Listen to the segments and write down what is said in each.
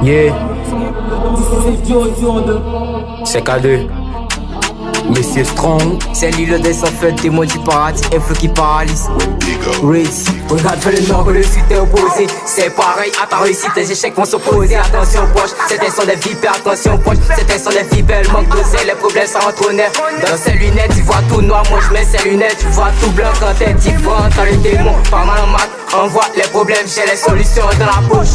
Yeah. C'est K2. Monsieur Strong. C'est l'île des sans fête, témoin du paradis, un feu qui paralyse. Ritz, regarde vers le nord que le sud est opposé. C'est pareil à ta réussite, tes échecs vont s'opposer. Attention proche, c'était son des vipères, attention proche, c'était son des vipères. Le manque d'oseille, les problèmes ça entonnerre. Dans ses lunettes, tu vois tout noir, moi je mets ses lunettes, tu vois tout blanc quand t'es différent. T'as le démon, pas mal en maths. On voit les problèmes, j'ai les solutions dans la poche.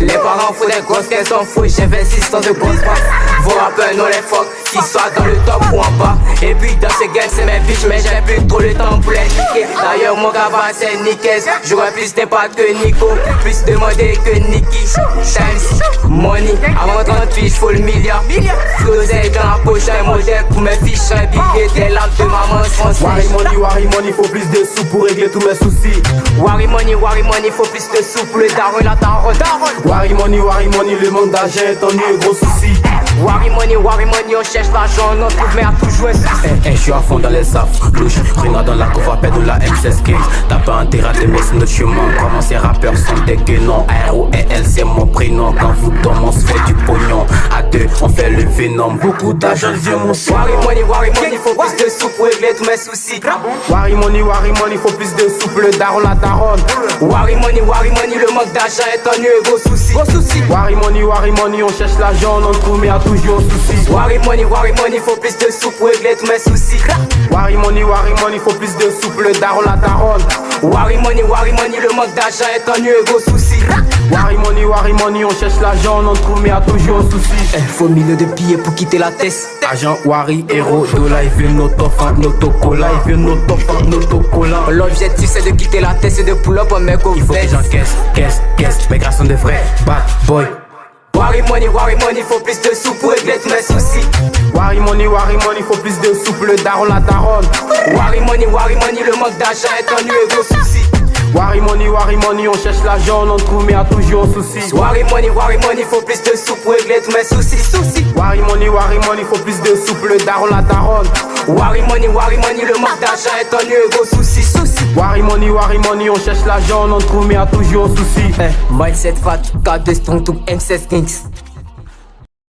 Les parents font des grosses caisses en fou, j'investis dans de grosses boîtes. Vos rappeurs non les fuck, qu'ils soient dans le top ou en bas. Et puis dans ce gang c'est mes bitches, mais j'ai plus trop le temps pour les niquer. D'ailleurs mon gars c'est Nickes, j'aurais plus d'impact que Nico, plus demandé que Nicky. Times, money, avant 38 j'fous le milliard. D'oseille dans la poche, un modèle pour mes fiches, un billet. Des lampes de maman sans Worry money, faut plus de sous pour régler tous mes soucis. Worry money, faut plus de sous pour le daron, la daron. Worry money, le manque d'argent est en un gros souci. Worry money, on cherche l'argent, on en trouve mais à toujours un souci. Je suis à fond dans les affres, louche, renard dans la couvre, appel de la M16 Kings. T'as pas intérêt à te mettre sur notre chemin. Comment ces rappeurs sont dégueulants. R.O.E.L c'est mon prénom. Quand vous dormez on se fait du pognon. À deux on fait le vénom. Beaucoup d'argent vient mon sang. Worry money, faut plus de sous pour régler tous mes soucis. Worry money, faut plus de sous pour le daron, la daronne. Worry money, le manque d'argent est un gros souci. Worry money, on cherche l'argent, on en trouve mais à toujours un souci. Worry money, faut plus de sous pour régler tous mes soucis. Worry money, faut plus de sous pour le daron, la daronne. Worry money, le manque d'argent est un gros souci. Worry money, on cherche l'argent, on en trouve mais à toujours un souci. Faut milliers de billets pour quitter la tête. Agent Worry, héros, dollar, il veut notre enfant, notre cola, il veut notre enfant, notre cola. L'objectif c'est de quitter la tête, c'est de pull up un mec au il faut que j'encaisse, mes gars sont des vrais bad boy. Worry money, faut plus de sous pour régler tous mes soucis. Worry money, faut plus de sous pour le daron, la daronne. Worry money, le manque d'argent est un gros souci. Worry money, on cherche l'argent, on en trouve mais à toujours un souci. Worry money, faut plus de sous pour régler tous mes soucis. Worry money, faut plus de sous pour le daron, la daronne. Worry money, le manque d'argent est un gros souci. Worry money, on cherche l'argent, on en trouve mais à toujours un souci. Mindset fat, K2 strong to M16 Kings.